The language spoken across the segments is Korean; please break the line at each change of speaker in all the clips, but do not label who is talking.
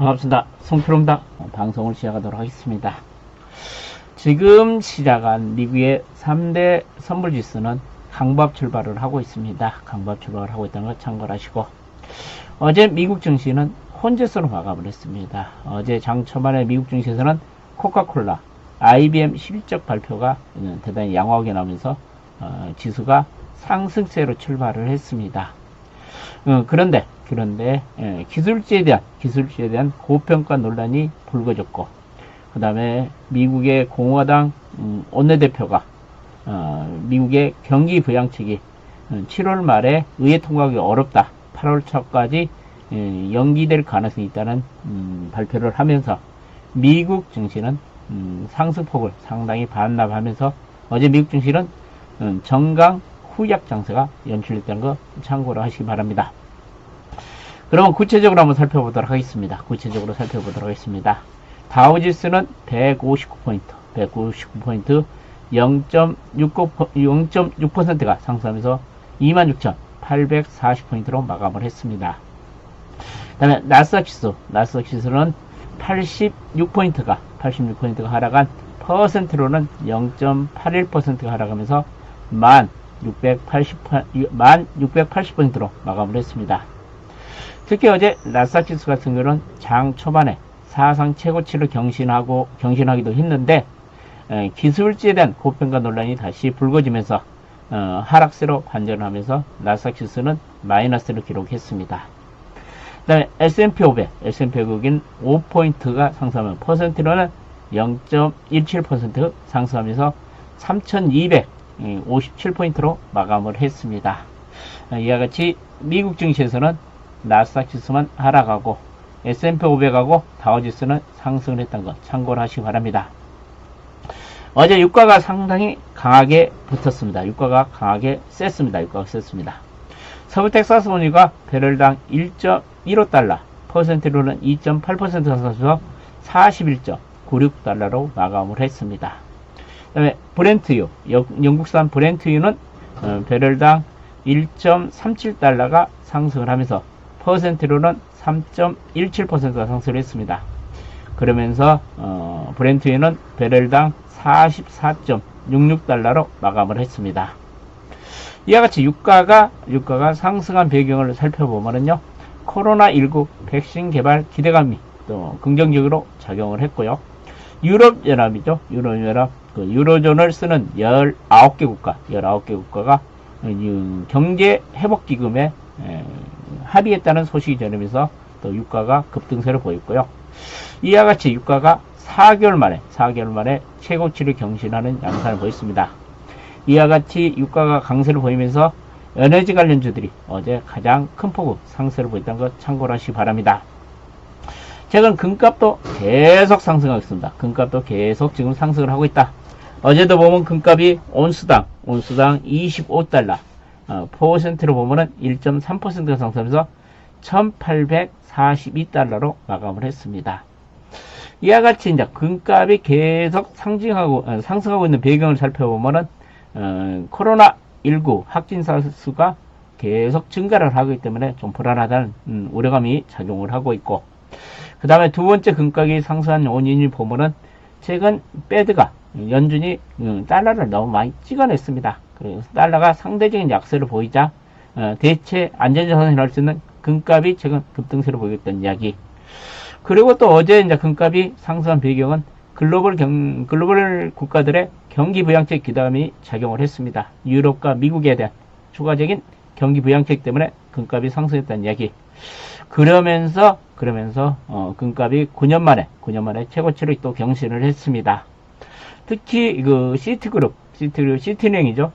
반갑습니다. 송필호입니다. 방송을 시작하도록 하겠습니다. 지금 시작한 미국의 3대 선물지수는 강보합 출발을 하고 있습니다. 강보합 출발을 하고 있다는 걸 참고하시고, 어제 미국 증시는 혼재서로 마감을 했습니다. 어제 장 초반에 미국 증시에서는 코카콜라, IBM 실적 발표가 대단히 양호하게 나오면서 지수가 상승세로 출발을 했습니다. 그런데 기술주에 대한 고평가 논란이 불거졌고, 그 다음에 미국의 공화당 원내대표가 미국의 경기 부양책이 7월 말에 의회 통과하기 어렵다, 8월 초까지 연기될 가능성이 있다는 발표를 하면서 미국 증시는 상승폭을 상당히 반납하면서 어제 미국 증시는 정강 후약 장세가 연출됐다는 거 참고로 하시기 바랍니다. 그러면 구체적으로 한번 살펴보도록 하겠습니다. 다우지수는 159포인트 0.6%가 상승하면서 26,840포인트로 마감을 했습니다. 그 다음에 나스닥 지수는 86포인트가 하락한, 퍼센트로는 0.81%가 하락하면서 1680포인트로 마감을 했습니다. 특히 어제 나스닥 지수 같은 경우는 장 초반에 사상 최고치를 경신하기도 했는데, 기술주에 대한 고평가 논란이 다시 불거지면서 하락세로 반전하면서 나스닥 지수는 마이너스를 기록했습니다. 그 다음에 S&P 500은 5포인트가 상승하면 퍼센트로는 0.17% 상승하면서 3257포인트로 마감을 했습니다. 이와 같이 미국 증시에서는 나스닥 지수만 하락하고 S&P 500하고 다우지수는 상승을 했던 것 참고를 하시기 바랍니다. 어제 유가가 상당히 강하게 붙었습니다. 유가가 강하게 셌습니다. 서부 텍사스 원유가 배럴당 1.15달러, 퍼센트로는 2.8% 상승해서 41.96달러로 마감을 했습니다. 그 다음에 브렌트유, 영국산 브렌트유는 배럴당 1.37달러가 상승을 하면서 퍼센트로는 3.17%가 상승을 했습니다. 그러면서 브렌트유는 배럴당 44.66달러로 마감을 했습니다. 이와 같이 유가가 상승한 배경을 살펴보면요, 코로나19 백신 개발 기대감이 또 긍정적으로 작용을 했고요. 유럽연합, 유로존을 쓰는 19개 국가가 경제 회복 기금에 합의했다는 소식이 전하면서 또 유가가 급등세를 보였고요. 이와 같이 유가가 4개월 만에 최고치를 경신하는 양상을 보였습니다. 이와 같이 유가가 강세를 보이면서 에너지 관련주들이 어제 가장 큰 폭의 상승을 보였다는 것 참고를 하시기 바랍니다. 최근 금값도 계속 상승하고 있습니다. 금값도 계속 지금 상승을 하고 있다. 어제도 보면 금값이 온수당 25달러, 퍼센트로 보면은 1.3%가 상승하면서 1842달러로 마감을 했습니다. 이와 같이 이제 금값이 계속 상승하고 있는 배경을 살펴보면은 코로나19 확진자 수가 계속 증가를 하기 때문에 좀 불안하다는 우려감이 작용을 하고 있고, 그 다음에 두 번째 금값이 상승한 원인을 보면은 최근 패드가 연준이 달러를 너무 많이 찍어냈습니다. 그래서 달러가 상대적인 약세를 보이자 대체 안전자산을 할 수 있는 금값이 최근 급등세를 보이겠다는 이야기. 그리고 또 어제 이제 금값이 상승한 배경은 글로벌 국가들의 경기 부양책 기대감이 작용을 했습니다. 유럽과 미국에 대한 추가적인 경기 부양책 때문에 금값이 상승했다는 이야기. 그러면서 금값이 9년 만에 최고치를 또 경신을 했습니다. 특히 그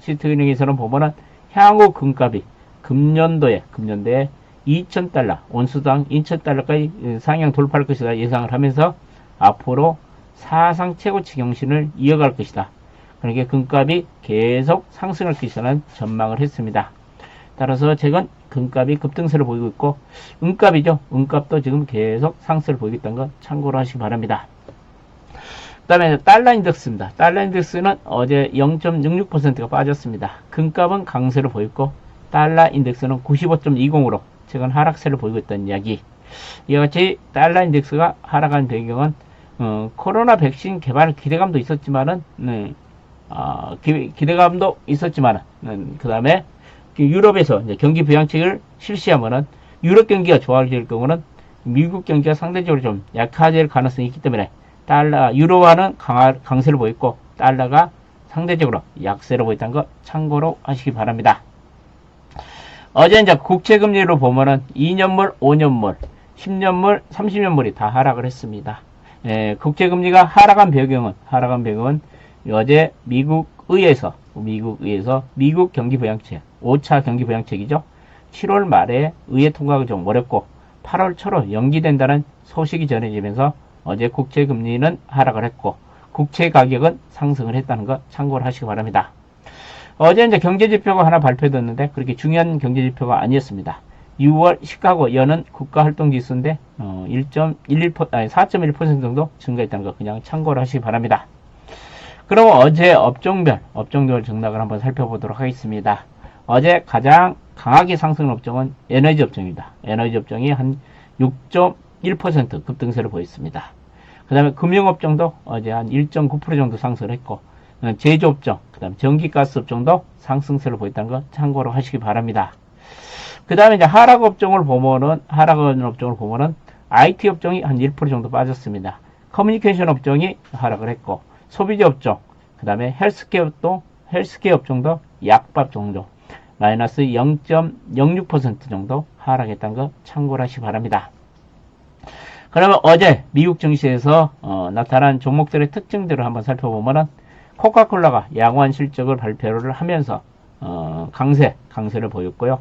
시티은행에서는 보면은 향후 금값이 금년도에 2,000달러, 온수당 2,000달러까지 상향 돌파할 것이다 예상을 하면서 앞으로 사상 최고치 경신을 이어갈 것이다. 그러니까 금값이 계속 상승할 것이라는 전망을 했습니다. 따라서 최근 금값이 급등세를 보이고 있고, 은값도 지금 계속 상승을 보이고 있다는 것 참고로 하시기 바랍니다. 그 다음에 달러 인덱스입니다. 달러 인덱스는 어제 0.66%가 빠졌습니다. 금값은 강세를 보였고 달러 인덱스는 95.20으로 최근 하락세를 보이고 있다는 이야기. 이와 같이 달러 인덱스가 하락한 배경은 코로나 백신 개발 기대감도 있었지만은 기대감도 있었지만은 그 다음에 유럽에서 이제 경기 부양책을 실시하면은 유럽 경기가 좋아질 경우는 미국 경기가 상대적으로 좀 약화될 가능성이 있기 때문에 유로화는 강세를 보였고 달러가 상대적으로 약세를 보였다는 거 참고로 하시기 바랍니다. 어제 이제 국채금리로 보면은 2년물, 5년물, 10년물, 30년물이 다 하락을 했습니다. 국채금리가 하락한 배경은 어제 미국의회에서 미국 경기부양책, 5차 경기부양책이죠. 7월 말에 의회 통과가 좀 어렵고 8월 초로 연기된다는 소식이 전해지면서 어제 국채금리는 하락을 했고 국채 가격은 상승을 했다는 거 참고를 하시기 바랍니다. 어제 이제 경제지표가 하나 발표됐는데 그렇게 중요한 경제지표가 아니었습니다. 6월 시카고 여는 국가활동지수인데 4.1% 정도 증가했다는 거 그냥 참고를 하시기 바랍니다. 그럼 어제 업종별 증락을 한번 살펴보도록 하겠습니다. 어제 가장 강하게 상승한 업종은 에너지 업종입니다. 에너지 업종이 한 6.1% 급등세를 보였습니다. 그 다음에 금융업종도 어제 한 1.9% 정도 상승을 했고 제조업종, 그 다음에 전기가스 업종도 상승세를 보였다는 거 참고로 하시기 바랍니다. 그 다음에 이제 하락한 업종을 보면은 IT 업종이 한 1% 정도 빠졌습니다. 커뮤니케이션 업종이 하락을 했고 소비자 업종, 그 다음에 헬스케어 업종도 약밥 정도 마이너스 0.06% 정도 하락했다는 거 참고를 하시기 바랍니다. 그러면 어제 미국 증시에서 나타난 종목들의 특징들을 한번 살펴보면은 코카콜라가 양호한 실적을 발표를 하면서 강세를 보였고요.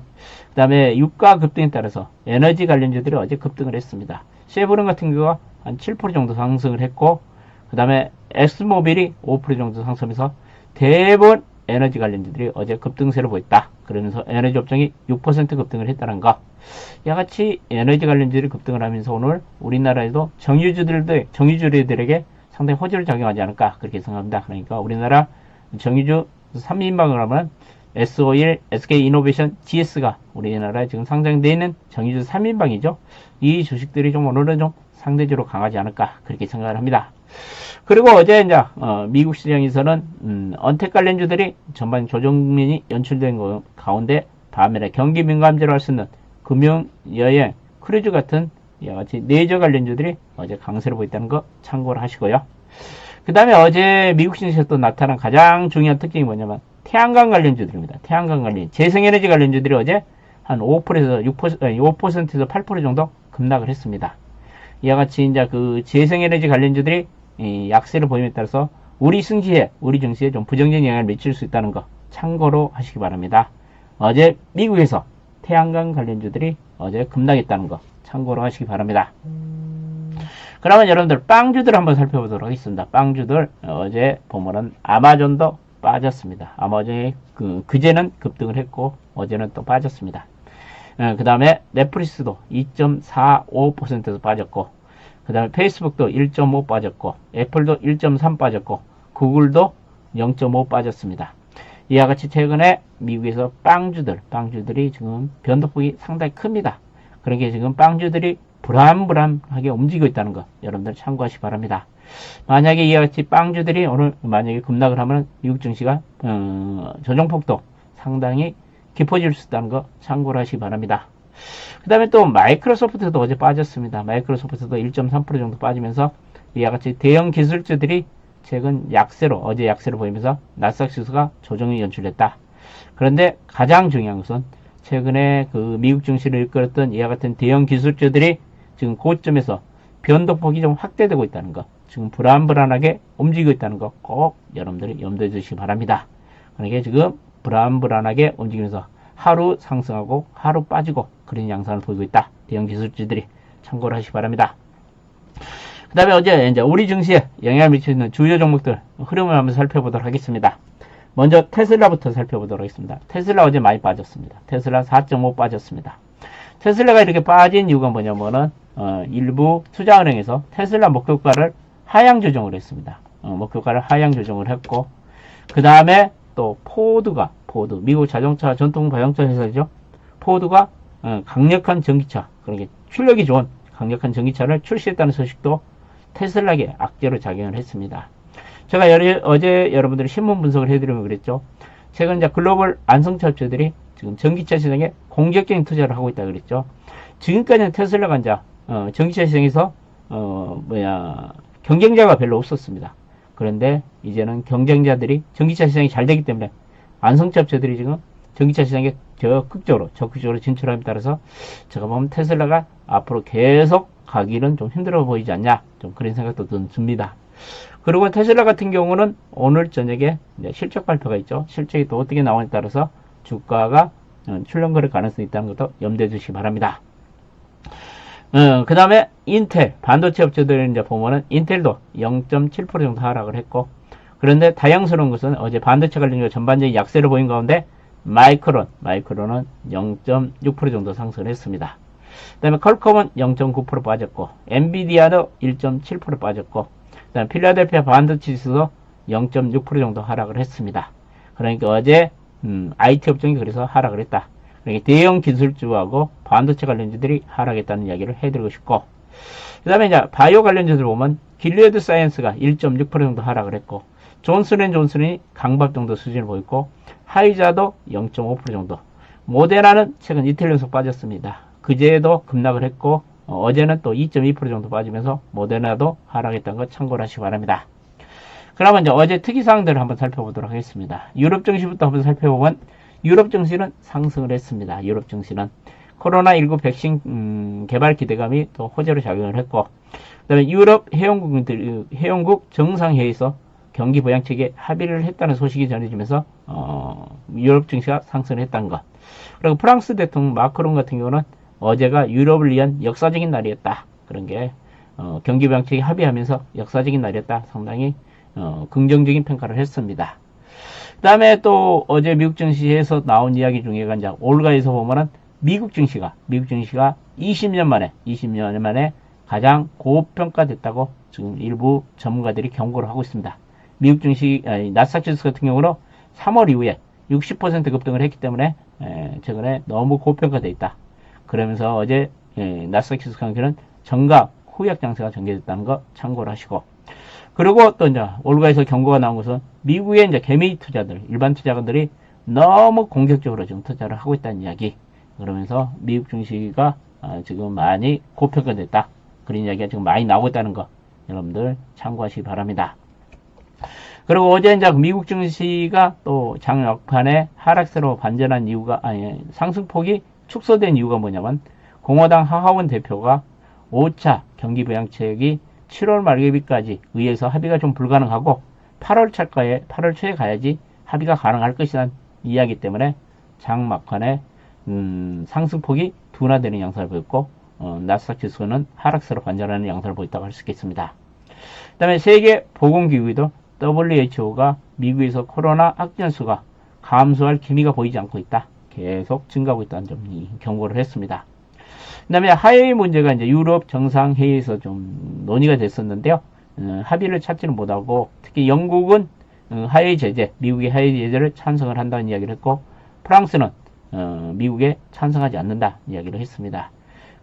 그 다음에 유가 급등에 따라서 에너지 관련주들이 어제 급등을 했습니다. 쉐브론 같은 경우가 한 7% 정도 상승을 했고 그 다음에 엑스모빌이 5% 정도 상승하면서 대부분 에너지 관련주들이 어제 급등세를 보였다. 그러면서 에너지 업종이 6% 급등을 했다는 거. 이와 같이 에너지 관련주들이 급등을 하면서 오늘 우리나라에도 정유주들에게 상당히 호재를 작용하지 않을까 그렇게 생각합니다. 그러니까 우리나라 정유주 3인방을 하면 S51, SK이노베이션, GS가 우리나라에 지금 상장되어 있는 정유주 3인방이죠. 이 주식들이 좀 오늘은 좀 상대적으로 강하지 않을까 그렇게 생각을 합니다. 그리고 어제 이제 미국 시장에서는 언택 관련주들이 전반 조정면이 연출된 가운데 반면에 경기 민감주로 할 수 있는 금융, 여행, 크루즈 같은 이와 같이 레저 관련주들이 어제 강세를 보였다는 거 참고를 하시고요. 그 다음에 어제 미국 시장에서 또 나타난 가장 중요한 특징이 뭐냐면 태양광 관련주들입니다. 태양광 관련, 재생에너지 관련주들이 어제 한 5%에서 5%에서 8% 정도 급락을 했습니다. 이와 같이 이제 그 재생에너지 관련주들이 약세를 보임에 따라서 우리 증시에 좀 부정적인 영향을 미칠 수 있다는 거 참고로 하시기 바랍니다. 어제 미국에서 태양광 관련주들이 어제 급락했다는 거 참고로 하시기 바랍니다. 그러면 여러분들 빵주들 한번 살펴보도록 하겠습니다. 빵주들 어제 보면은 아마존도 빠졌습니다. 아마존이 그제는 급등을 했고 어제는 또 빠졌습니다. 그 다음에 넷플릭스도 2.45%에서 빠졌고 그 다음에 페이스북도 1.5 빠졌고 애플도 1.3 빠졌고 구글도 0.5 빠졌습니다. 이와 같이 최근에 미국에서 빵주들이 지금 변동폭이 상당히 큽니다. 그러니까 지금 빵주들이 불안하게 움직이고 있다는 거 여러분들 참고하시기 바랍니다. 만약에 이와 같이 빵주들이 오늘 만약에 급락을 하면 미국 증시가 조정폭도 상당히 깊어질 수 있다는 거 참고를 하시기 바랍니다. 그 다음에 또 마이크로소프트도 어제 빠졌습니다. 마이크로소프트도 1.3% 정도 빠지면서 이와 같이 대형 기술주들이 최근 어제 약세로 보이면서 나스닥 지수가 조정이 연출됐다. 그런데 가장 중요한 것은 최근에 그 미국 증시를 이끌었던 이와 같은 대형 기술주들이 지금 고점에서 변동폭이 좀 확대되고 있다는 거, 지금 불안하게 움직이고 있다는 거 꼭 여러분들이 염두에 두시기 바랍니다. 그러니까 지금 불안하게 움직이면서 하루 상승하고 하루 빠지고 그런 양상을 보이고 있다. 대형 기술주들이 참고를 하시기 바랍니다. 그 다음에 어제 이제 우리 증시에 영향을 미치는 주요 종목들 흐름을 한번 살펴보도록 하겠습니다. 먼저 테슬라부터 살펴보도록 하겠습니다. 테슬라 어제 많이 빠졌습니다. 테슬라 4.5 빠졌습니다. 테슬라가 이렇게 빠진 이유가 뭐냐면은 일부 투자은행에서 테슬라 목표가를 하향 조정을 했습니다. 목표가를 하향 조정을 했고 그 다음에 또 포드 미국 자동차 전통 자동차 회사죠. 포드가 강력한 전기차, 그러니까 출력이 좋은 강력한 전기차를 출시했다는 소식도 테슬라에게 악재로 작용을 했습니다. 제가 어제 여러분들이 신문 분석을 해드리면 그랬죠. 최근 이제 글로벌 안성차 업체들이 지금 전기차 시장에 공격적인 투자를 하고 있다 그랬죠. 지금까지는 테슬라가 이제 전기차 시장에서 경쟁자가 별로 없었습니다. 그런데 이제는 경쟁자들이 전기차 시장이 잘 되기 때문에 안성차 업체들이 지금 전기차 시장에 적극적으로 진출함에 따라서 제가 보면 테슬라가 앞으로 계속 가기는 좀 힘들어 보이지 않냐, 좀 그런 생각도 듭니다. 그리고 테슬라 같은 경우는 오늘 저녁에 실적 발표가 있죠. 실적이 또 어떻게 나오냐에 따라서 주가가 출렁거릴 가능성이 있다는 것도 염두에 두시기 바랍니다. 그 다음에 인텔, 반도체 업체들 이제 보면은 인텔도 0.7% 정도 하락을 했고, 그런데 다양스러운 것은 어제 반도체 관련 전반적인 약세를 보인 가운데 마이크론은 0.6% 정도 상승을 했습니다. 그 다음에 퀄컴은 0.9% 빠졌고, 엔비디아도 1.7% 빠졌고, 그 다음에 필라델피아 반도체 지수도 0.6% 정도 하락을 했습니다. 그러니까 어제 IT 업종이 그래서 하락을 했다. 그러니까 대형 기술주하고 반도체 관련주들이 하락했다는 이야기를 해드리고 싶고, 그 다음에 이제 바이오 관련주들 보면 길리어드 사이언스가 1.6% 정도 하락을 했고, 존슨앤존슨이 강밥 정도 수준을 보였고, 하이자도 0.5% 정도, 모데나는 최근 이틀 연속 빠졌습니다. 그제도 급락을 했고, 어제는 또 2.2% 정도 빠지면서 모데나도 하락했다는 거 참고를 하시기 바랍니다. 그러면 이제 어제 특이사항들을 한번 살펴보도록 하겠습니다. 유럽 증시부터 한번 살펴보면 유럽 증시는 상승을 했습니다. 유럽 증시는 코로나19 백신 개발 기대감이 또 호재로 작용을 했고, 그다음에 유럽 회원국 정상회의에서 경기 부양책에 합의를 했다는 소식이 전해지면서 유럽 증시가 상승을 했다는 것. 그리고 프랑스 대통령 마크롱 같은 경우는 어제가 유럽을 위한 역사적인 날이었다. 그런 게 경기 부양책에 합의하면서 역사적인 날이었다. 상당히 긍정적인 평가를 했습니다. 그 다음에 또 어제 미국 증시에서 나온 이야기 중에가 이제 올가에서 보면은 미국 증시가 20년 만에 가장 고평가됐다고 지금 일부 전문가들이 경고를 하고 있습니다. 미국 증시, 나스닥 지수 같은 경우는 3월 이후에 60% 급등을 했기 때문에 최근에 너무 고평가되어 있다. 그러면서 어제 나스닥 지수 강세는 정각 후약 장세가 전개됐다는 거 참고를 하시고, 그리고 또 이제 올가에서 경고가 나온 것은 미국의 이제 개미 투자들, 일반 투자가들이 너무 공격적으로 지금 투자를 하고 있다는 이야기. 그러면서 미국 증시가 지금 많이 고평가됐다. 그런 이야기가 지금 많이 나오고 있다는 거 여러분들 참고하시기 바랍니다. 그리고 어제 이제 미국 증시가 또 장막판에 하락세로 반전한 이유가, 상승폭이 축소된 이유가 뭐냐면 공화당 하하원 대표가 5차 경기 부양책이 7월 말기까지 의회에서 합의가 좀 불가능하고 8월 초에 가야지 합의가 가능할 것이라는 이야기 때문에 장막판에 상승폭이 둔화되는 양상을 보였고, 나스닥 지수는 하락세로 반전하는 양상을 보였다고 할 수 있겠습니다. 그 다음에 세계보건기구도 WHO가 미국에서 코로나 확진수가 감소할 기미가 보이지 않고 있다. 계속 증가하고 있다는 점 경고를 했습니다. 그 다음에 하해의 문제가 이제 유럽 정상회의에서 좀 논의가 됐었는데요. 합의를 찾지는 못하고, 특히 영국은 하해 제재, 미국의 하해 제재를 찬성을 한다는 이야기를 했고, 프랑스는 미국에 찬성하지 않는다 이야기를 했습니다.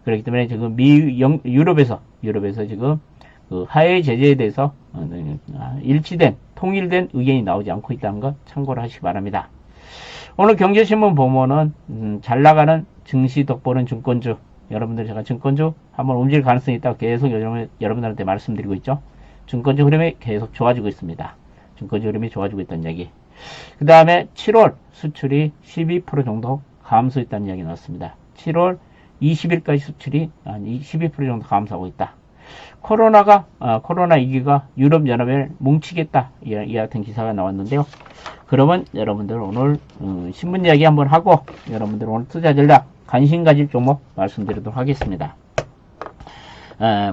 그렇기 때문에 지금 유럽에서 지금 그 하해 제재에 대해서 통일된 의견이 나오지 않고 있다는 거 참고를 하시기 바랍니다. 오늘 경제신문 보면은 잘 나가는 증시 덕보는 증권주, 여러분들 제가 증권주 한번 움직일 가능성이 있다고 계속 여러분들한테 말씀드리고 있죠. 증권주 흐름이 계속 좋아지고 있습니다. 증권주 흐름이 좋아지고 있다는 이야기. 그 다음에 7월 수출이 12% 정도 감소했다는 이야기 나왔습니다. 7월 20일까지 수출이 한 12% 정도 감소하고 있다. 코로나 위기가 유럽연합을 뭉치겠다, 이 같은 기사가 나왔는데요. 그러면 여러분들 오늘 신문 이야기 한번 하고 여러분들 오늘 투자 전략 관심 가질 종목 말씀드리도록 하겠습니다.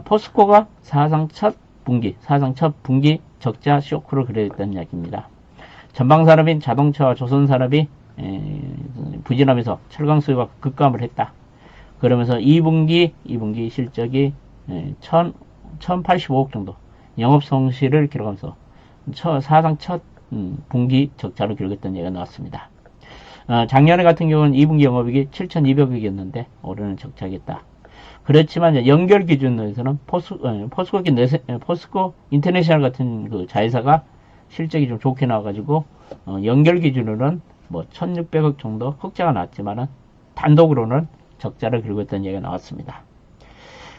포스코가 사상 첫 분기 적자 쇼크를 그려냈다는 이야기입니다. 전방산업인 자동차와 조선산업이 부진하면서 철강 수요가 급감을 했다. 그러면서 2분기 실적이 1085억 정도 영업 손실을 기록하면서 사상 첫 분기 적자를 기록했던 얘기가 나왔습니다. 작년에 같은 경우는 2분기 영업이익이 7,200억이었는데 올해는 적자겠다. 그렇지만 이제 연결 기준에서는 포스코 인터내셔널 같은 그 자회사가 실적이 좀 좋게 나와가지고 연결 기준으로는 뭐 1,600억 정도 흑자가 났지만은 단독으로는 적자를 그리고 있다는 얘기가 나왔습니다.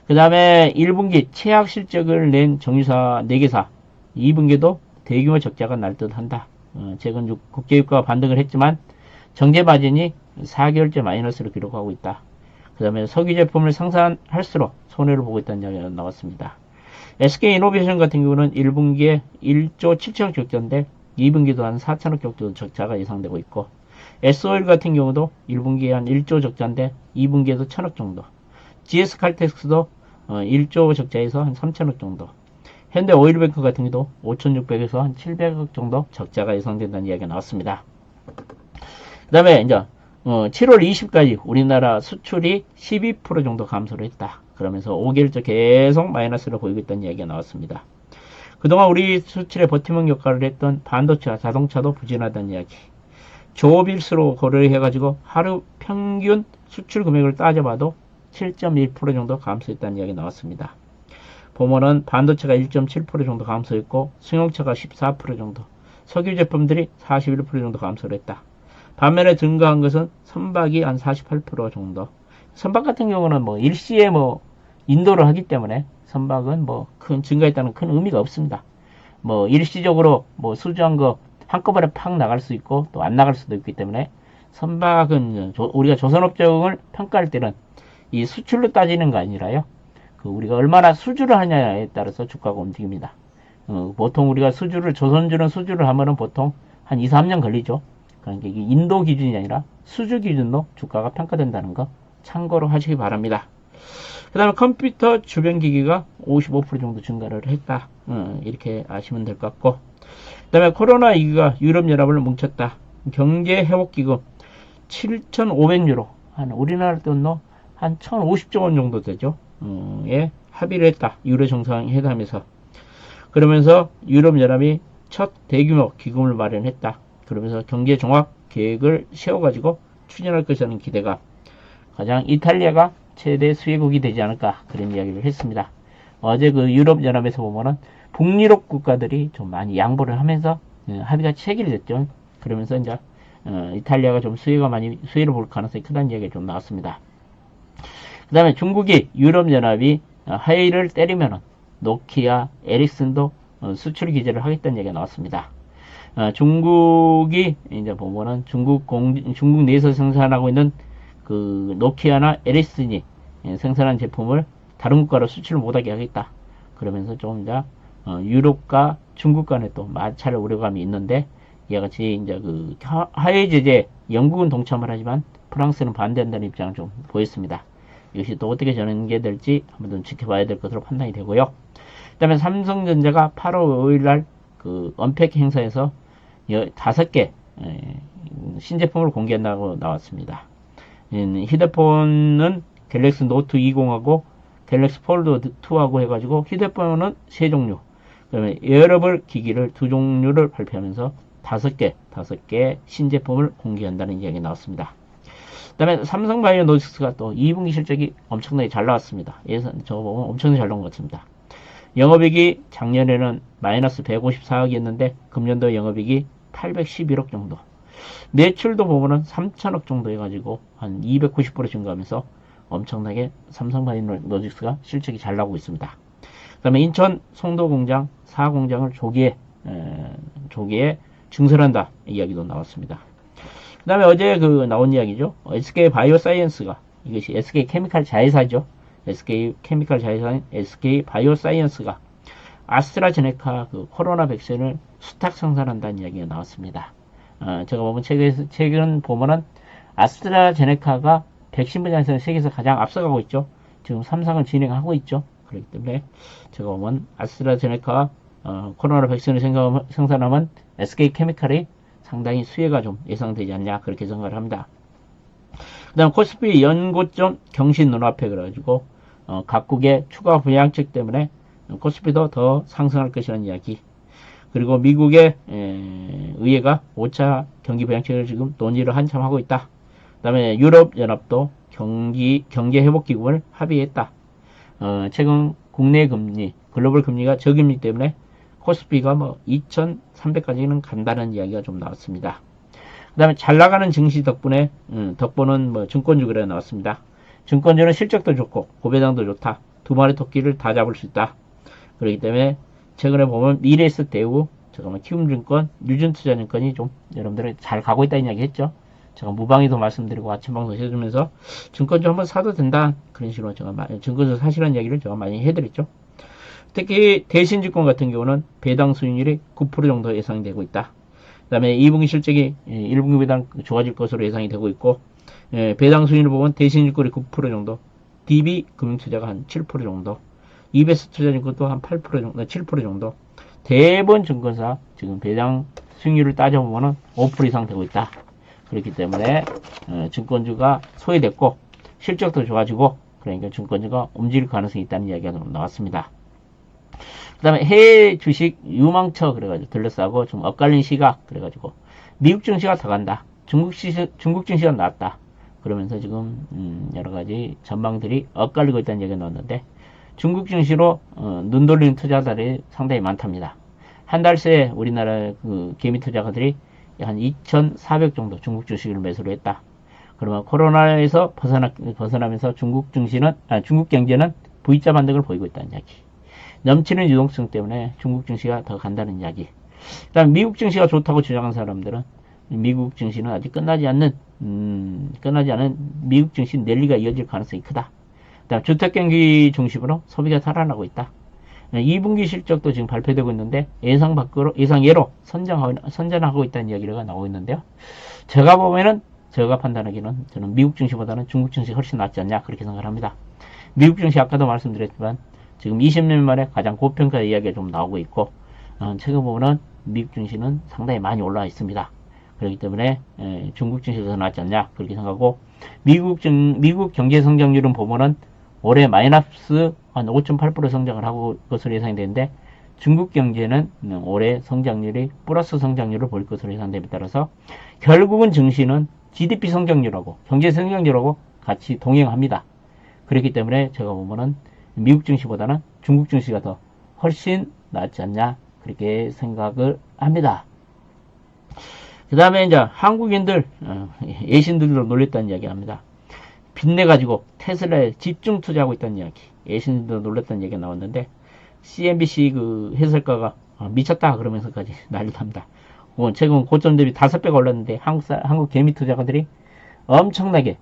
그 다음에 1분기 최악 실적을 낸 정유사 4개사 2분기도 대규모 적자가 날 듯한다. 최근 국제유가가 반등을 했지만 정제 마진이 4개월째 마이너스를 기록하고 있다. 그 다음에 석유 제품을 생산할수록 손해를 보고 있다는 이야기가 나왔습니다. SK이노베이션 같은 경우는 1분기에 1조 7천억 적자인데 2분기도 한 4천억 정도 적자가 예상되고 있고, S오일 같은 경우도 1분기에 한 1조 적자인데 2분기에도 1천억 정도, GS칼텍스도 1조 적자에서 한 3천억 정도, 현대오일뱅크 같은 경우도 5,600에서 한 700억 정도 적자가 예상된다는 이야기가 나왔습니다. 그 다음에 이제 7월 20까지 우리나라 수출이 12% 정도 감소를 했다. 그러면서 5개월째 계속 마이너스를 보이고 있다는 이야기가 나왔습니다. 그동안 우리 수출에 버팀목 역할을 했던 반도체와 자동차도 부진하다는 이야기. 조업일수로 거래를 해가지고 하루 평균 수출 금액을 따져봐도 7.1% 정도 감소했다는 이야기 나왔습니다. 보면은 반도체가 1.7% 정도 감소했고 승용차가 14% 정도, 석유 제품들이 41% 정도 감소를 했다. 반면에 증가한 것은 선박이 한 48% 정도. 선박 같은 경우는 뭐 일시에 뭐 인도를 하기 때문에 선박은 뭐 큰 증가했다는 큰 의미가 없습니다. 뭐 일시적으로 뭐 수주한 거 한꺼번에 팍 나갈 수 있고 또 안 나갈 수도 있기 때문에 선박은 우리가 조선업종을 평가할 때는 이 수출로 따지는 거 아니라요. 그 우리가 얼마나 수주를 하냐에 따라서 주가가 움직입니다. 보통 우리가 조선주는 수주를 하면은 보통 한 2, 3년 걸리죠. 그러니까 이게 인도 기준이 아니라 수주 기준으로 주가가 평가된다는 거 참고로 하시기 바랍니다. 그 다음에 컴퓨터 주변 기기가 55% 정도 증가를 했다. 이렇게 아시면 될 것 같고, 그 다음에 코로나19가 유럽연합을 뭉쳤다. 경제회복기금 7,500유로, 한 우리나라 돈으로 한 1,050조 원 정도 되죠. 예, 합의를 했다. 유로 정상회담에서. 그러면서 유럽연합이 첫 대규모 기금을 마련했다. 그러면서 경제 종합 계획을 세워가지고 추진할 것이라는 기대가, 가장 이탈리아가 최대 수혜국이 되지 않을까 그런 이야기를 했습니다. 어제 그 유럽연합에서 보면은 북유럽 국가들이 좀 많이 양보를 하면서 합의가 체결됐죠. 그러면서 이제 이탈리아가 좀 수혜를 볼 가능성이 크다는 이야기가 좀 나왔습니다. 그 다음에 중국이 유럽연합이 하이를 때리면은 노키아, 에릭슨도 수출 규제를 하겠다는 얘기가 나왔습니다. 중국이 이제 보면은 중국 내에서 생산하고 있는 그 노키아나 에릭슨이 생산한 제품을 다른 국가로 수출을 못하게 하겠다. 그러면서 좀 이제 유럽과 중국 간에 또 마찰을 우려감이 있는데, 이와 같이 이제 그 하해 제재 영국은 동참을 하지만 프랑스는 반대한다는 입장을 좀 보였습니다. 이것이 또 어떻게 전개될지 한번 지켜봐야 될 것으로 판단이 되고요. 그 다음에 삼성전자가 8월 5일날 그 언팩 행사에서 5개 신제품을 공개한다고 나왔습니다. 휴대폰은 갤럭시 노트 20하고 갤럭시 폴드 2하고 해가지고 휴대폰은 3종류, 그다음에 웨어러블 기기를 2종류를 발표하면서 5개 신제품을 공개한다는 이야기 나왔습니다. 그 다음에 삼성바이오로직스가 또 2분기 실적이 엄청나게 잘 나왔습니다. 예산 저거 보면 엄청나게 잘 나온 것 같습니다. 영업이익이 작년에는 마이너스 154억이었는데 금년도 영업이익이 811억 정도. 매출도 보면은 3천억 정도 해가지고 한 290% 증가하면서 엄청나게 삼성바이오로직스가 실적이 잘 나오고 있습니다. 그 다음에 인천 송도 공장 4공장을 조기에 증설한다 이야기도 나왔습니다. 그 다음에 어제 나온 이야기죠. SK 바이오사이언스가, 이것이 SK 케미칼 자회사죠. SK 케미칼 자회사인 SK 바이오사이언스가 아스트라제네카 코로나 백신을 수탁 생산한다는 이야기가 나왔습니다. 제가 보면 최근 보면은 아스트라제네카가 백신 분야에서 세계에서 가장 앞서가고 있죠. 지금 3상을 진행하고 있죠. 그렇기 때문에 제가 보면 아스트라제네카 코로나 백신을 생산하면 SK 케미칼이 상당히 수혜가 좀 예상되지 않냐 그렇게 생각을 합니다. 그 다음 코스피 연고점 경신 눈앞에 그래가지고 각국의 추가 부양책 때문에 코스피도 더 상승할 것이라는 이야기. 그리고 미국의 의회가 5차 경기 부양책을 지금 논의를 한참 하고 있다. 그 다음에 유럽연합도 경제 회복 기금을 합의했다. 최근 국내 금리, 글로벌 금리가 저금리 때문에 코스피가 뭐 2,300까지는 간다는 이야기가 좀 나왔습니다. 그 다음에 잘 나가는 증시 덕분은 뭐 증권주 그래 나왔습니다. 증권주는 실적도 좋고 고배당도 좋다. 두 마리 토끼를 다 잡을 수 있다. 그렇기 때문에 최근에 보면 미래에셋 대우, 키움증권, 유진투자증권이 좀 여러분들이 잘 가고 있다는 이야기 했죠. 제가 무방위도 말씀드리고 아침 방송 해주면서 증권주 한번 사도 된다. 그런 식으로 제가 증권주 사시라는 이야기를 제가 많이 해드렸죠. 특히 대신증권 같은 경우는 배당 수익률이 9% 정도 예상이 되고 있다. 그 다음에 2분기 실적이 1분기 배당 좋아질 것으로 예상이 되고 있고, 배당 수익률을 보면 대신증권이 9% 정도, DB 금융투자가 한 7% 정도, 이베스트 투자증권도 한 8% 정도, 7% 정도, 대부분 증권사 지금 배당 수익률을 따져보면 5% 이상 되고 있다. 그렇기 때문에 증권주가 소외됐고 실적도 좋아지고 그러니까 증권주가 움직일 가능성이 있다는 이야기가 좀 나왔습니다. 그 다음에 해외 주식 유망처 그래가지고 둘러싸고 좀 엇갈린 시각 그래가지고 미국 증시가 더 간다. 중국 증시가 나왔다. 그러면서 지금 여러가지 전망들이 엇갈리고 있다는 얘기가 나왔는데 중국 증시로 눈 돌리는 투자자들이 상당히 많답니다. 한 달 새에 우리나라 그 개미 투자가들이 한 2,400 정도 중국 주식을 매수를 했다. 그러면 코로나에서 벗어나면서 중국 경제는 V자 반등을 보이고 있다는 이야기. 넘치는 유동성 때문에 중국 증시가 더 간다는 이야기. 그다음 미국 증시가 좋다고 주장한 사람들은 미국 증시는 아직 끝나지 않는 미국 증시 랠리가 이어질 가능성이 크다. 그다음 주택 경기 중심으로 소비가 살아나고 있다. 2분기 실적도 지금 발표되고 있는데 예상외로 선전하고 있다는 이야기가 나오고 있는데요. 제가 판단하기는 저는 미국 증시보다는 중국 증시가 훨씬 낫지 않냐 그렇게 생각을 합니다. 미국 증시 아까도 말씀드렸지만 지금 20년 만에 가장 고평가 이야기가 좀 나오고 있고 최근 보면은 미국 증시는 상당히 많이 올라와 있습니다. 그렇기 때문에 중국 증시가 더 낫지 않냐 그렇게 생각하고 미국 경제 성장률은 보면은 올해 마이너스 한 5.8% 성장을 하고 것으로 예상이 되는데 중국 경제는 올해 성장률이 플러스 성장률을 보일 것으로 예상됨에 따라서 결국은 증시는 GDP 성장률하고 경제 성장률하고 같이 동행합니다. 그렇기 때문에 제가 보면은 미국 증시보다는 중국 증시가 더 훨씬 낫지 않냐 그렇게 생각을 합니다. 그 다음에 이제 한국인들 예신들로 놀렸다는 이야기 합니다. 빚내가지고 테슬라에 집중 투자하고 있다는 이야기. 예신들도 놀렸다는 얘기가 나왔는데 CNBC 그 해설가가 미쳤다 그러면서까지 난리 납니다. 최근 고점 대비 5배가 올랐는데 한국 개미 투자가들이 엄청나게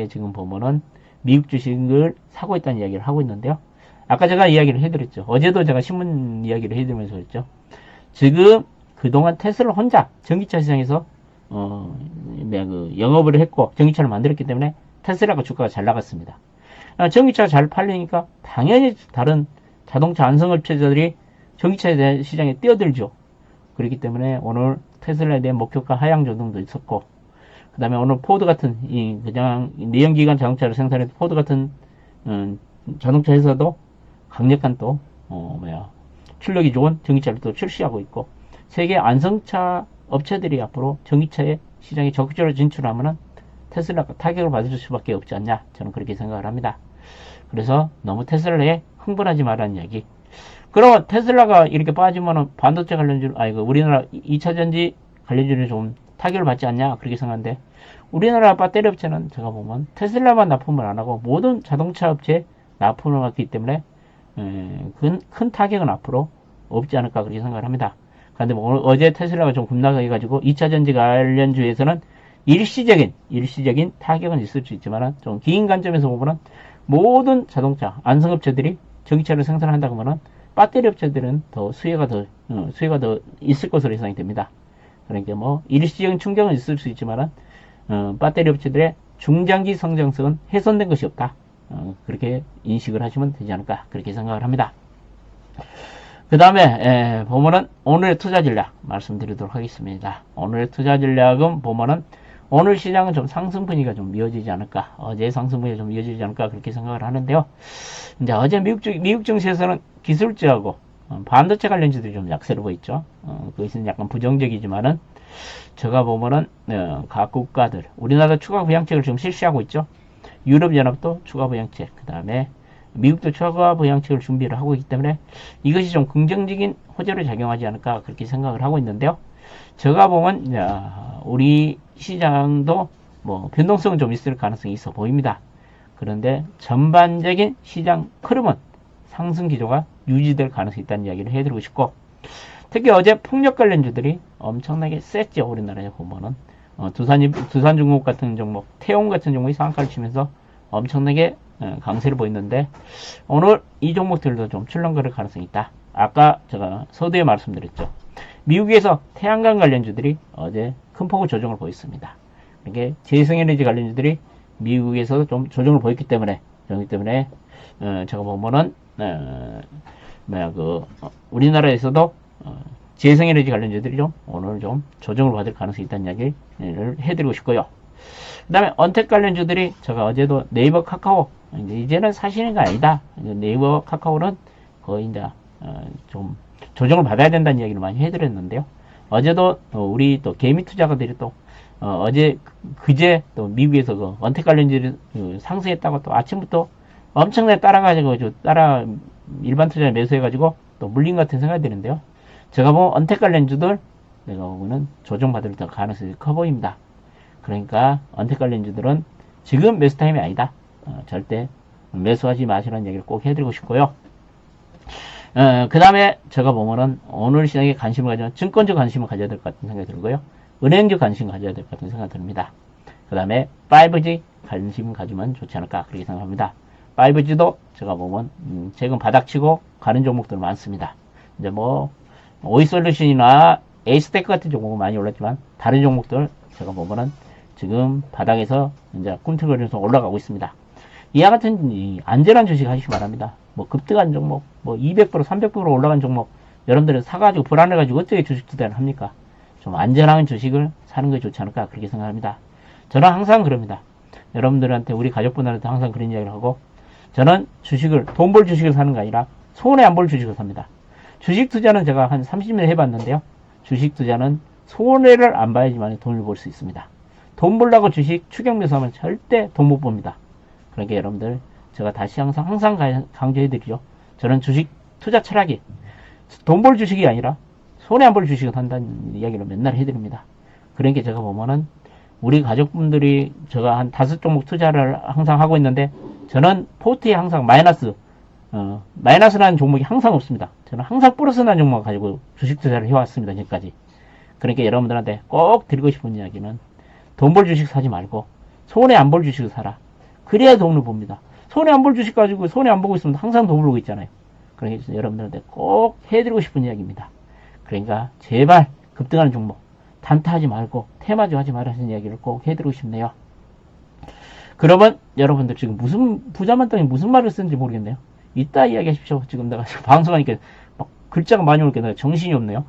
지금 보면은 미국 주식을 사고 있다는 이야기를 하고 있는데요. 아까 제가 이야기를 해드렸죠. 어제도 제가 신문 이야기를 해드리면서 그랬죠. 지금 그동안 테슬라 혼자 전기차 시장에서 영업을 했고 전기차를 만들었기 때문에 테슬라가 주가가 잘 나갔습니다. 전기차가 잘 팔리니까 당연히 다른 자동차 안성업체들이 전기차 시장에 뛰어들죠. 그렇기 때문에 오늘 테슬라에 대한 목표가 하향 조정도 있었고 그 다음에 오늘 포드 같은 그냥 내연기관 자동차를 생산했던 포드 같은 자동차 회사도 강력한 또 출력이 좋은 전기차를 또 출시하고 있고 세계 안성차 업체들이 앞으로 전기차의 시장에 적극적으로 진출하면은 테슬라가 타격을 받을 수밖에 없지 않냐 저는 그렇게 생각을 합니다. 그래서 너무 테슬라에 흥분하지 말라는 이야기. 그러면 테슬라가 이렇게 빠지면은 반도체 관련주 우리나라 2차전지 관련주는 좀 타격을 받지 않냐 그렇게 생각하는데 우리나라 배터리 업체는 제가 보면 테슬라만 납품을 안 하고 모든 자동차 업체에 납품을 했기 때문에 큰 타격은 앞으로 없지 않을까 그렇게 생각을 합니다. 그런데 뭐 어제 테슬라가 좀 급락해가지고 2차전지 관련주에서는 일시적인 타격은 있을 수 있지만 좀 긴 관점에서 보면은 모든 자동차 안성업체들이 전기차를 생산한다고 하면은 배터리 업체들은 더 수요가 더 있을 것으로 예상이 됩니다. 그러니까 뭐 일시적인 충격은 있을 수 있지만은 배터리 업체들의 중장기 성장성은 훼손된 것이 없다. 그렇게 인식을 하시면 되지 않을까 그렇게 생각을 합니다. 그 다음에 보면은 오늘의 투자 전략 말씀드리도록 하겠습니다. 오늘의 투자 전략은 보면은 오늘 시장은 좀 상승 분위기가 좀 이어지지 않을까 어제 상승 분위기가 좀 이어지지 않을까 그렇게 생각을 하는데요. 이제 어제 미국 증시에서는 기술주하고 반도체 관련주들이 좀 약세로 보였죠. 그것은 약간 부정적이지만은 제가 보면은 각 국가들 우리나라 추가 부양책을 좀 실시하고 있죠. 유럽연합도 추가 부양책, 그 다음에 미국도 추가 부양책을 준비를 하고 있기 때문에 이것이 좀 긍정적인 호재로 작용하지 않을까 그렇게 생각을 하고 있는데요. 제가 보면 우리 시장도 뭐 변동성은 좀 있을 가능성이 있어 보입니다. 그런데 전반적인 시장 흐름은 상승 기조가 유지될 가능성이 있다는 이야기를 해드리고 싶고, 특히 어제 폭력 관련주들이 엄청나게 셌죠. 우리나라에 보면은 두산중공업 같은 종목, 태용 같은 종목이 상한가를 치면서 엄청나게 강세를 보였는데, 오늘 이 종목들도 좀 출렁거릴 가능성이 있다. 아까 제가 서두에 말씀드렸죠. 미국에서 태양광 관련주들이 어제 큰 폭의 조정을 보였습니다. 이게 재생에너지 관련주들이 미국에서도 좀 조정을 보였기 때문에, 제가 보면은 우리나라에서도 재생에너지 관련주들이 좀 오늘 좀 조정을 받을 가능성이 있다는 이야기를 해드리고 싶고요. 그 다음에 언택 관련주들이 제가 어제도 네이버 카카오, 이제는 사시는 거 아니다. 네이버 카카오는 거의 이제 좀 조정을 받아야 된다는 이야기를 많이 해드렸는데요. 어제도 우리 또 개미 투자가들이 또 어제 그제 또 미국에서 그 언택 관련주를 상승했다고 또 아침부터 엄청나게 따라가지고 일반 투자에 매수해가지고 또 물린 것 같은 생각이 드는데요. 제가 보면 언택 관련주들 내가 보면은 조정받을 가능성이 커 보입니다. 그러니까 언택 관련주들은 지금 매수 타임이 아니다. 절대 매수하지 마시라는 얘기를 꼭 해드리고 싶고요. 그 다음에 제가 보면은 오늘 시장에 관심을 가지면 증권주 관심을 가져야 될 것 같은 생각이 들고요. 은행주 관심을 가져야 될 것 같은 생각이 듭니다. 그 다음에 5G 관심 가지면 좋지 않을까 그렇게 생각합니다. 5G도 제가 보면 최근 바닥치고 가는 종목들 많습니다. 이제 뭐 오이솔루션이나 에이스테크 같은 종목은 많이 올랐지만 다른 종목들 제가 보면은 지금 바닥에서 이제 꿈틀거리면서 올라가고 있습니다. 이와 같은 안전한 주식 하시기 바랍니다. 뭐 급등한 종목, 뭐 200%, 300% 올라간 종목 여러분들은 사가지고 불안해가지고 어떻게 주식 투자를 합니까? 좀 안전한 주식을 사는 게 좋지 않을까 그렇게 생각합니다. 저는 항상 그럽니다. 여러분들한테 우리 가족분들한테 항상 그런 이야기를 하고, 저는 주식을 돈 벌 주식을 사는 게 아니라 손해 안 볼 주식을 삽니다. 주식 투자는 제가 한 30년 해봤는데요. 주식 투자는 손해를 안 봐야지만 돈을 벌 수 있습니다. 돈 벌라고 주식 추격 매수하면 절대 돈 못 법니다. 그러니까 여러분들 제가 다시 항상 강조해드리죠. 저는 주식 투자 철학이 돈 벌 주식이 아니라 손해 안 볼 주식을 산다는 이야기를 맨날 해드립니다. 그러니까 제가 보면은 우리 가족분들이 제가 한 5종목 투자를 항상 하고 있는데, 저는 포트에 항상 마이너스라는 종목이 항상 없습니다. 저는 항상 플러스라는 종목을 가지고 주식 투자를 해왔습니다. 지금까지. 그러니까 여러분들한테 꼭 드리고 싶은 이야기는 돈 벌 주식 사지 말고 손해 안 볼 주식을 사라. 그래야 돈을 봅니다. 손해 안 볼 주식 가지고 손해 안 보고 있으면 항상 돈 벌고 있잖아요. 그러니까 여러분들한테 꼭 해드리고 싶은 이야기입니다. 그러니까 제발 급등하는 종목 단타하지 말고 테마주 하지 말라는 이야기를 꼭 해드리고 싶네요. 그러면 여러분들 지금 무슨 부자만땅이 무슨 말을 쓰는지 모르겠네요. 이따 이야기하십시오. 지금 내가 방송하니까 막 글자가 많이 오니까 내가 정신이 없네요.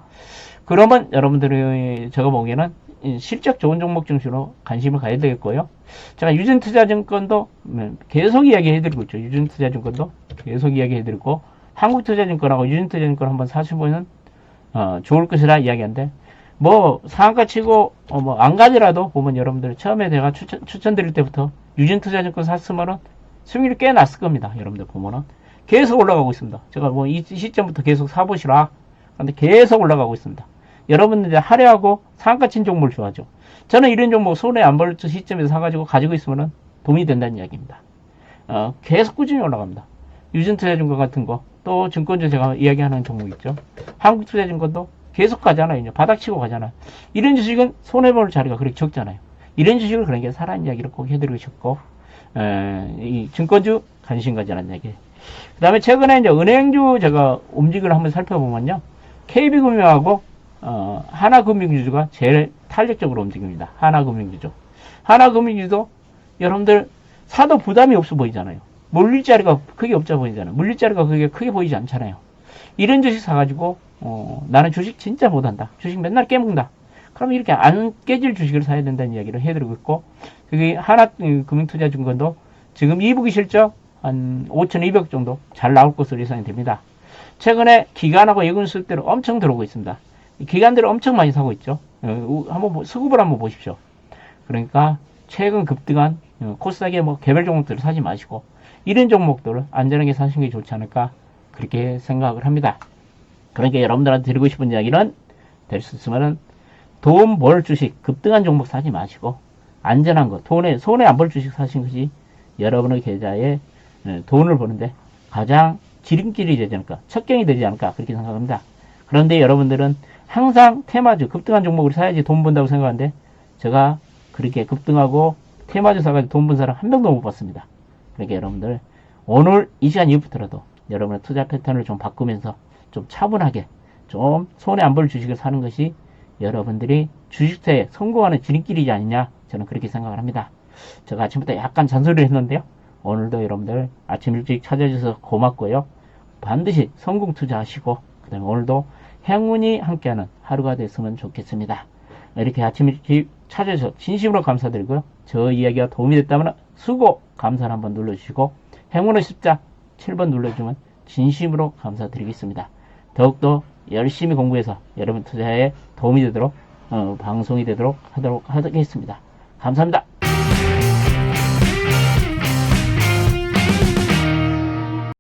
그러면 여러분들이 제가 보기에는 실적 좋은 종목 중심으로 관심을 가야 되겠고요. 제가 유진투자증권도 계속 이야기해드리고 있죠. 유진투자증권도 계속 이야기해드리고, 한국투자증권하고 유진투자증권 한번 사시보면 좋을 것이라 이야기한데, 뭐 상한가 치고 뭐 안 가더라도 보면 여러분들 처음에 내가 추천드릴 때부터 유진투자증권 샀으면은 수익률이 꽤 났을 겁니다. 여러분들 보면은 계속 올라가고 있습니다. 제가 뭐 이 시점부터 계속 사보시라. 근데 계속 올라가고 있습니다. 여러분들 이제 하려고 상한가 친 종목을 좋아하죠. 저는 이런 종목 손해 안 볼 시점에서 사가지고 가지고 있으면은 도움이 된다는 이야기입니다. 계속 꾸준히 올라갑니다. 유진투자증권 같은 거, 또 증권주 제가 이야기하는 종목 있죠. 한국투자증권도 계속 가잖아요. 이제 바닥치고 가잖아요. 이런 주식은 손해볼 자리가 그렇게 적잖아요. 이런 주식을 그러니까 사라는 이야기를 꼭 해드리고 싶고, 이 증권주 관심 가지라는 얘기. 그 다음에 최근에 이제 은행주 제가 움직임을 한번 살펴보면요. KB금융하고 하나금융주가 제일 탄력적으로 움직입니다. 하나금융주죠. 하나금융주도 여러분들 사도 부담이 없어 보이잖아요. 물릴자리가 크게 없어 보이잖아요. 물릴자리가 그게 크게 보이지 않잖아요. 이런 주식 사가지고 나는 주식 진짜 못한다. 주식 맨날 깨먹는다. 그럼 이렇게 안 깨질 주식을 사야 된다는 이야기를 해드리고 있고, 그게 하나금융투자증권도 지금 2분기 실적 한 5,200 정도 잘 나올 것으로 예상이 됩니다. 최근에 기관하고 예금 수익대로 엄청 들어오고 있습니다. 기관들을 엄청 많이 사고 있죠. 한번 수급을 한번 보십시오. 그러니까 최근 급등한 코스닥에 뭐 개별 종목들을 사지 마시고 이런 종목들을 안전하게 사시는 게 좋지 않을까 그렇게 생각을 합니다. 그러니까 여러분들한테 드리고 싶은 이야기는 될 수 있으면은 돈 벌 주식 급등한 종목 사지 마시고 안전한 거 손해 안 볼 주식 사신 것이 여러분의 계좌에 돈을 버는데 가장 지름길이 되지 않을까 첩경이 되지 않을까 그렇게 생각합니다. 그런데 여러분들은 항상 테마주 급등한 종목을 사야지 돈 번다고 생각하는데 제가 그렇게 급등하고 테마주 사가지고 돈 번 사람 한 명도 못 봤습니다. 그러니까 여러분들 오늘 이 시간 이후부터라도 여러분의 투자 패턴을 좀 바꾸면서 좀 차분하게 좀 손해 안 볼 주식을 사는 것이 여러분들이 주식투자에 성공하는 지름길이지 않느냐 저는 그렇게 생각을 합니다. 제가 아침부터 약간 잔소리를 했는데요. 오늘도 여러분들 아침 일찍 찾아주셔서 고맙고요. 반드시 성공 투자하시고 그 다음에 오늘도 행운이 함께하는 하루가 됐으면 좋겠습니다. 이렇게 아침 일찍 찾아주셔서 진심으로 감사드리고요. 저 이야기가 도움이 됐다면 수고 감사를 한번 눌러주시고 행운의 숫자 7번 눌러주면 진심으로 감사드리겠습니다. 더욱더 열심히 공부해서 여러분 투자에 도움이 되도록 방송이 되도록 하도록 하겠습니다. 감사합니다.